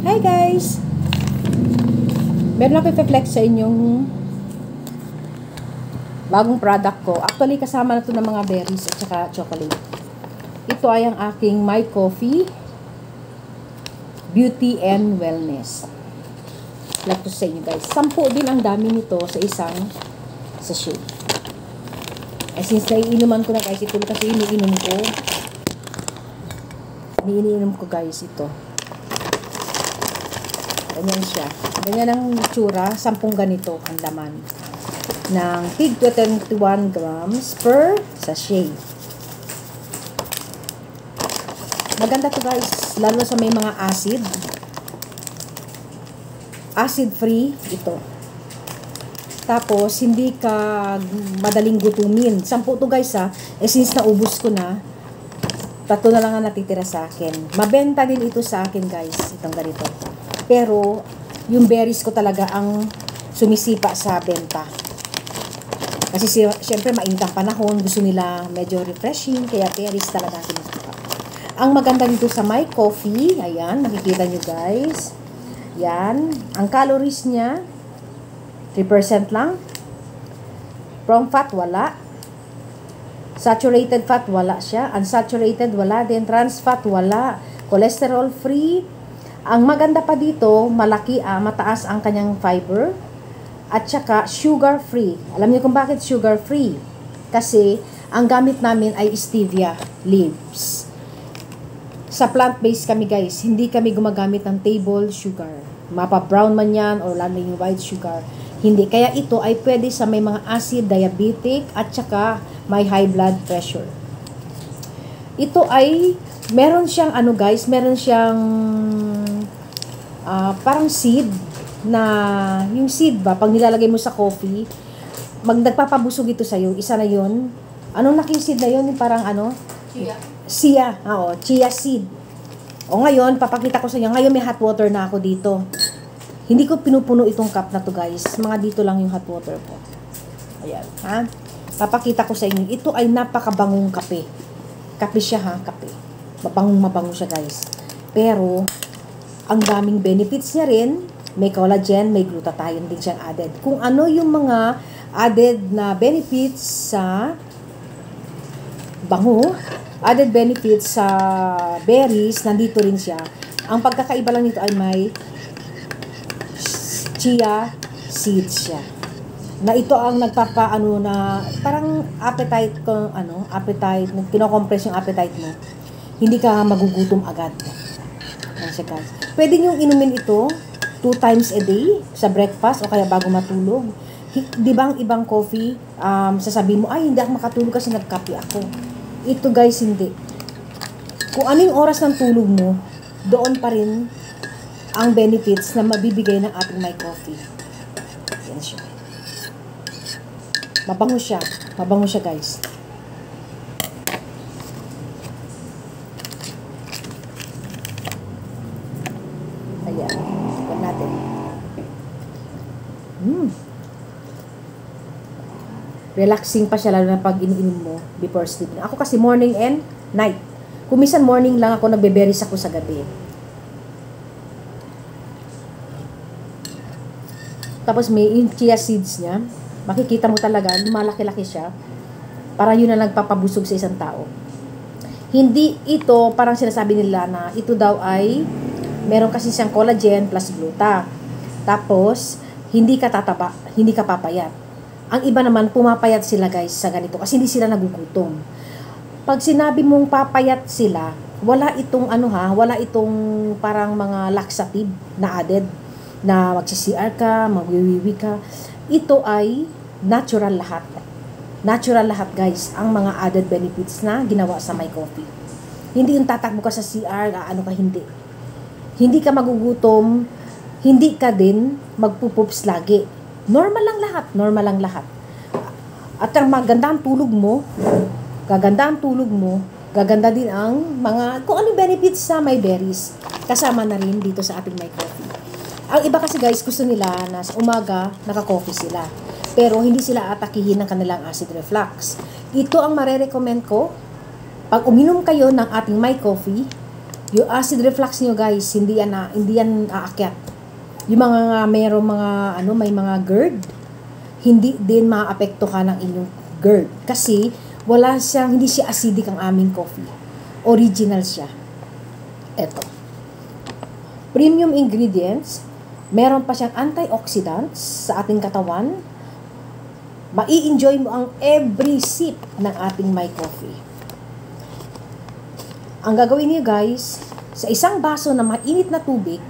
Hi guys! Meron ako i-flex sa inyong bagong product ko. Actually, kasama na ito ng mga berries at saka chocolate. Ito ay ang aking My Coffee Beauty and Wellness. Like to sa inyo guys. 10 din ang dami nito sa isang sachet. Since naiinuman ko na guys, ito kasi iniinom ko. Iniinom ko guys ito. Ganyan siya. Ganyan ang itsura. 10 ganito ang laman. Ng tig 21 grams per sachet. Maganda to guys. Lalo sa may mga acid. Acid free ito. Tapos, hindi ka madaling gutumin. 10 to guys ha. Since naubos ko na, 3 na lang ang natitira sa akin. Mabenta din ito sa akin guys. Itong ganito. Pero, yung berries ko talaga ang sumisipa sa benta. Kasi syempre mainit ang panahon. Gusto nila medyo refreshing. Kaya berries talaga sumisipa. Ang maganda dito sa My Coffee. Ayan, nakikita nyo guys. Yan. Ang calories niya, 3% lang. From fat, wala. Saturated fat, wala siya. Unsaturated, wala din. Trans fat, wala. Cholesterol free. Ang maganda pa dito, malaki, mataas ang kanyang fiber. At saka, sugar free. Alam niyo kung bakit sugar free? Kasi, ang gamit namin ay stevia leaves. Sa plant-based kami guys, hindi kami gumagamit ng table sugar. Mapa-brown man yan, or lalo yung white sugar. Hindi. Kaya ito ay pwede sa may mga acid, diabetic, at saka may high blood pressure. Ito ay, meron siyang ano guys, meron siyang parang seed na, yung seed ba, pag nilalagay mo sa coffee, nagpapabusog ito sa'yo. Isa na yun. Anong laking seed na yun? Yung parang ano? Chia. Oo, chia seed. O ngayon, papakita ko sa inyo. Ngayon may hot water na ako dito. Hindi ko pinupuno itong cup na to guys. Mga dito lang yung hot water ko. Ayan, ha? Papakita ko sa inyo. Ito ay napakabangong kape. Kape siya ha, kape. Mabangong siya guys. Pero, ang daming benefits niya rin. May collagen, may glutathione din siyang added. Kung ano yung mga added na benefits sa bango, added benefits sa berries, nandito rin siya. Ang pagkakaiba lang nito ay may chia seeds siya. Na ito ang nagpapaano na parang appetite ko, appetite, kino-compress yung appetite mo. Hindi ka magugutom agad. Kasi guys, pwede niyong inumin ito 2 times a day sa breakfast o kaya bago matulog. Di ba ang ibang coffee, sasabihin mo, ay hindi ako makatulog kasi nagkape ako. Ito guys, hindi. Kung ano yung oras ng tulog mo, doon pa rin ang benefits na mabibigay ng ating My Coffee. Yan siya. Mabango siya. Mabango siya guys. Ayan. Tignan natin. Relaxing pa siya lalo na pag iniinom mo before sleeping. Ako kasi morning and night. Kung minsan morning lang ako, nagbe-berries ako sa gabi. Tapos may yung chia seeds niya. Makikita mo talaga, lumalaki-laki siya. Para yun na nagpapabusog sa isang tao. Hindi ito, parang sinasabi nila na ito daw ay, meron kasi siyang collagen plus gluta. Tapos, hindi ka tataba, hindi ka papayat. Ang iba naman, pumapayat sila guys sa ganito kasi hindi sila nagugutom. Pag sinabi mong papayat sila, wala itong wala itong parang mga laxative na added na magsi-CR ka, magwiwiwi ka. Ito ay natural lahat. Natural lahat guys, ang mga added benefits na ginawa sa My Coffee. Hindi yung tatakbo ka sa CR, hindi. Hindi ka magugutom, hindi ka din magpupups lagi. Normal lang lahat. At ang maganda ang tulog mo, gaganda din ang mga, kung ano benefits sa My Berries. Kasama na rin dito sa ating My Coffee. Ang iba kasi guys, gusto nila na sa umaga, naka-coffee sila. Pero hindi sila atakihin ng kanilang acid reflux. Ito ang marerecommend ko. Pag uminom kayo ng ating My Coffee, Yung acid reflux nyo guys, hindi yan aakyat. Yung mga mayroong mga may mga GERD, hindi din maapektuhan ng inyong GERD kasi hindi siya acidic ang aming coffee. Original siya. Eto. Premium ingredients, meron pa siyang antioxidants sa ating katawan. Mai-enjoy mo ang every sip ng ating My Coffee. Ang gagawin niyo guys, sa isang baso na mainit na tubig,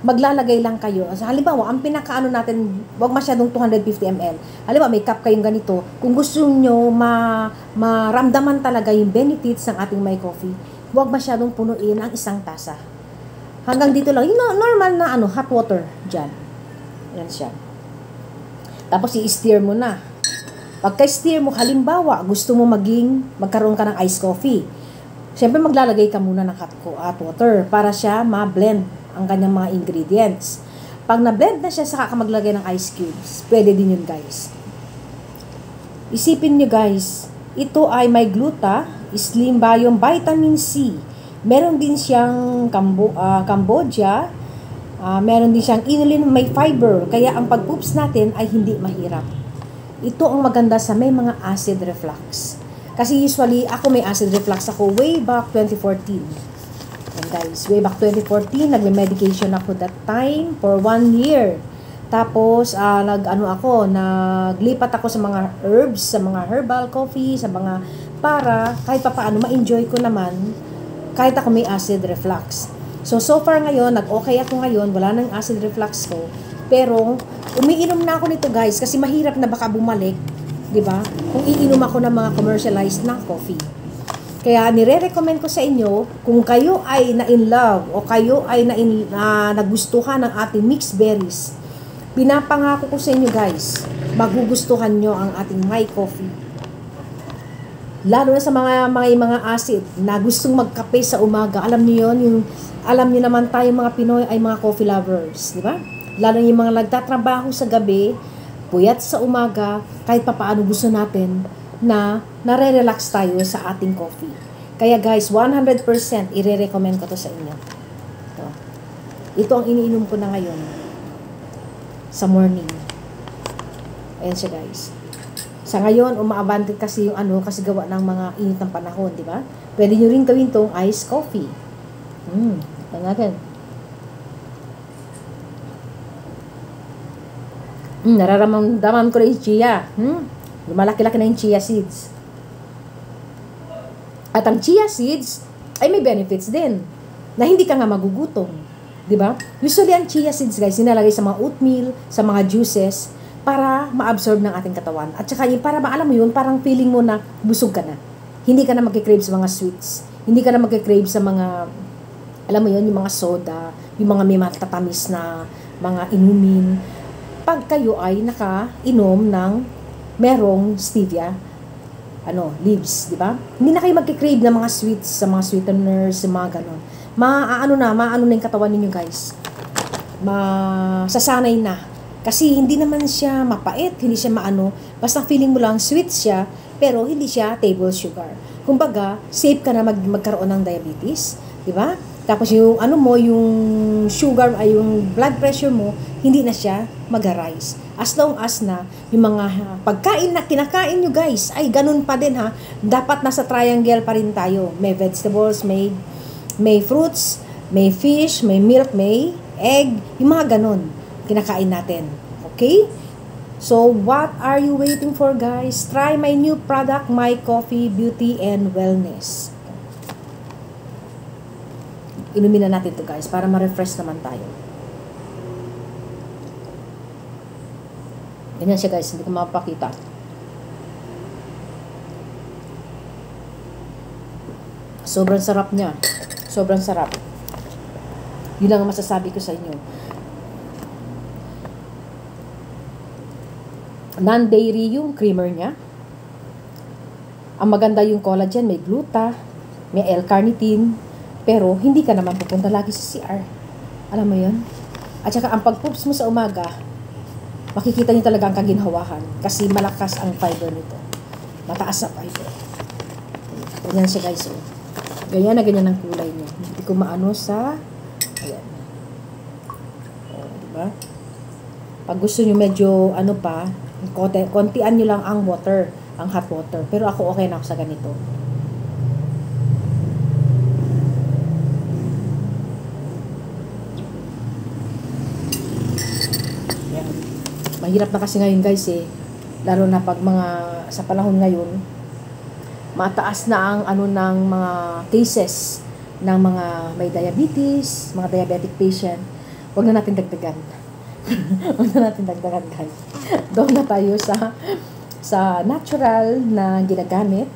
maglalagay lang kayo. Halimbawa, ang pinakaano natin, wag masyadong 250 ml. Halimbawa, may cup kayong ganito. Kung gusto niyo maramdaman talaga yung benefits ng ating My Coffee, wag masyadong punuin ang isang tasa. Hanggang dito lang, normal na hot water dyan. Yan siya. Tapos i-stir mo na. Pagka-stir mo, halimbawa, gusto mo magkaroon ka ng iced coffee. Siyempre, maglalagay ka muna ng hot water para siya ma-blend ang kanyang mga ingredients. Pag na-blend na siya, saka ka maglagay ng ice cubes. Pwede din yun, guys. Isipin nyo, guys, ito ay may gluta, Slim Biome Vitamin C. Meron din siyang Cambodia, meron din siyang inulin, may fiber, kaya ang pag-poops natin ay hindi mahirap. Ito ang maganda sa may mga acid reflux. Kasi usually, ako may acid reflux ako way back 2014. And guys, way back 2014, nagme-medication ako that time for 1 year. Tapos, naglipat ako sa mga herbs, sa mga herbal coffee, sa mga para kahit paano ma-enjoy ko naman kahit ako may acid reflux. So far ngayon, nag-okay ako ngayon, wala nang acid reflux ko. Pero, umiinom na ako nito guys, kasi mahirap na baka bumalik, di ba? Kung iinom ako ng mga commercialized na coffee. Kaya, nire-recommend ko sa inyo, kung kayo ay na-in love, o kayo ay nagustuhan ng ating mixed berries, pinapangako ko sa inyo guys, magugustuhan nyo ang ating My Coffee. Lalo na sa mga acid na gustong magkape sa umaga. Alam niyo yon, alam niyo naman tayo mga Pinoy ay mga coffee lovers, di ba? Lalo yung mga nagtatrabaho sa gabi, puyat sa umaga, kahit papaano gusto natin na nare-relax tayo sa ating coffee. Kaya guys, 100% ire-recommend ko to sa inyo. Ito ang iniinom ko na ngayon sa morning. Ayan siya guys. Sa ngayon, umaabante kasi yung kasi gawa ng mga init ng panahon, di ba? Pwede nyo rin gawin tong iced coffee. Ito natin. Nararamdaman ko rin yung chia. Lumalaki-laki na yung chia seeds. At ang chia seeds ay may benefits din. Na hindi ka nga magugutom. Di ba? Usually ang chia seeds guys, sinalagay sa mga oatmeal, sa mga juices, para ma-absorb ng ating katawan. At saka para maalam mo yun, parang feeling mo na busog ka na. Hindi ka na magkikrave sa mga sweets. Hindi ka na magkikrave sa mga, alam mo yun, yung mga soda, yung mga may matatamis na mga inumin. Pag kayo ay nakainom ng merong stevia, leaves, di ba? Hindi na kayo magkikrave ng mga sweets, sa mga sweeteners, sa mga ganon. Maano na yung katawan ninyo guys. Masasanay na. Kasi hindi naman siya mapait, hindi siya basta feeling mo lang sweet siya, pero hindi siya table sugar. Kumbaga, safe ka na magkaroon ng diabetes, di ba? Tapos yung yung sugar ay yung blood pressure mo, hindi na siya mag-arise. As long as na yung mga pagkain na kinakain nyo guys, ay ganun pa din ha. Dapat nasa triangle pa rin tayo. May vegetables, may fruits, may fish, may milk, may egg, yung mga ganun kinakain natin. Okay? So, what are you waiting for, guys? Try my new product, My Coffee Beauty and Wellness. Inumin na natin to guys, para ma-refresh naman tayo. Ganyan siya guys, hindi ko mapakita. Sobrang sarap niya. Sobrang sarap. Yun lang ang masasabi ko sa inyo. Non-dairy yung creamer niya. Ang maganda yung collagen, may gluta, may L-carnitine, pero hindi ka naman pupunta lagi sa CR. Alam mo yun? At saka ang pag-poops mo sa umaga, makikita niyo talaga ang kaginhawahan kasi malakas ang fiber nito. Mataas sa fiber. Ganyan siya guys. Ganyan na ganyan ang kulay niya. Hindi ko maano sa, ayan. O, diba? Pag gusto nyo medyo, ano pa, kontian nyo lang ang water, ang hot water. Pero ako okay na ako sa ganito. Ayan. Mahirap na kasi ngayon guys eh. Lalo na pag sa panahon ngayon, mataas na ang ano ng mga cases ng mga may diabetes, mga diabetic patient. Huwag na natin dagdagan. Huwag na natin dagdagan guys. Doon na tayo sa natural na ginagamit.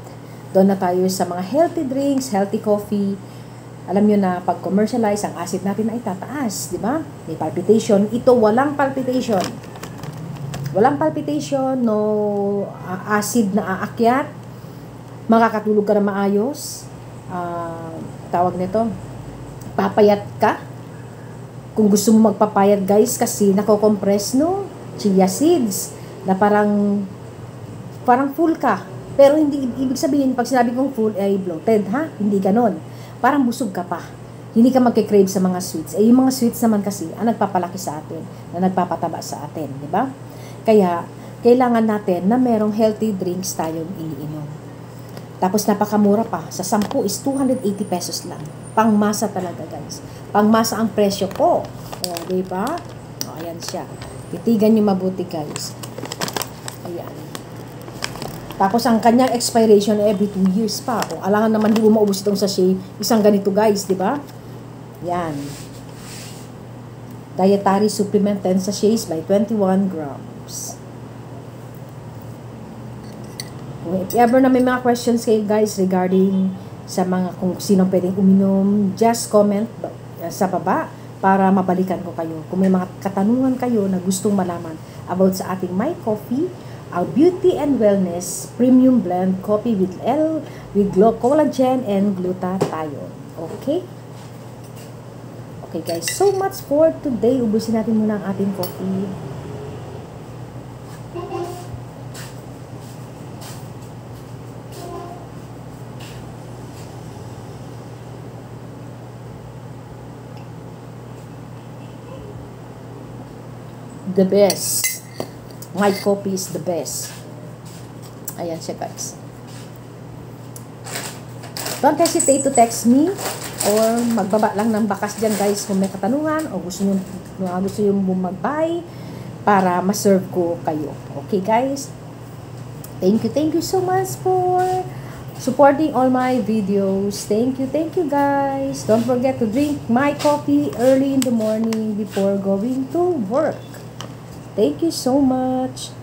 Doon na tayo sa mga healthy drinks, healthy coffee. Alam nyo na pag commercialize, ang acid natin ay tataas, di ba? May palpitation. Ito walang palpitation. Walang palpitation, no acid na aakyat. Makakatulog ka na maayos. Tawag nito, papayat ka. Kung gusto mo magpapayat guys, kasi nako-compress no, chia seeds, na parang full ka. Pero hindi ibig sabihin, pag sinabi kong full, ay bloated, ha? Hindi ganon. Parang busog ka pa. Hindi ka magkikrave sa mga sweets. Eh, yung mga sweets naman kasi, ang nagpapalaki sa atin, na nagpapataba sa atin, di ba? Kaya, kailangan natin na merong healthy drinks tayong iniinom. Tapos napakamura pa. Sa 10 is 280 pesos lang. Pangmasa talaga guys. Pangmasa ang presyo ko. O, diba? O, ayan siya. Titigan nyo mabuti guys. Ayan. Tapos ang kanyang expiration every 2 years pa. Kung alangan naman di mo maubos itong sachet, isang ganito guys, diba? Yan. Dietary supplement 10 sachets by 21 grams. If ever na may mga questions kayo guys regarding sa mga kung sino pwedeng uminom, just comment sa baba para mabalikan ko kayo. Kung may mga katanungan kayo na gustong malaman about sa ating My Coffee, our Beauty and Wellness Premium Blend Coffee with collagen and glutathione. Okay? Okay guys, so much for today. Ubusin natin muna ang ating coffee. The best. My coffee is the best. Ayan siya guys. Don't hesitate to text me or magbaba lang ng bakas dyan guys kung may katanungan o gusto nyo mag-buy para ma-serve ko kayo. Okay guys? Thank you so much for supporting all my videos. Thank you guys. Don't forget to drink my coffee early in the morning before going to work. Thank you so much.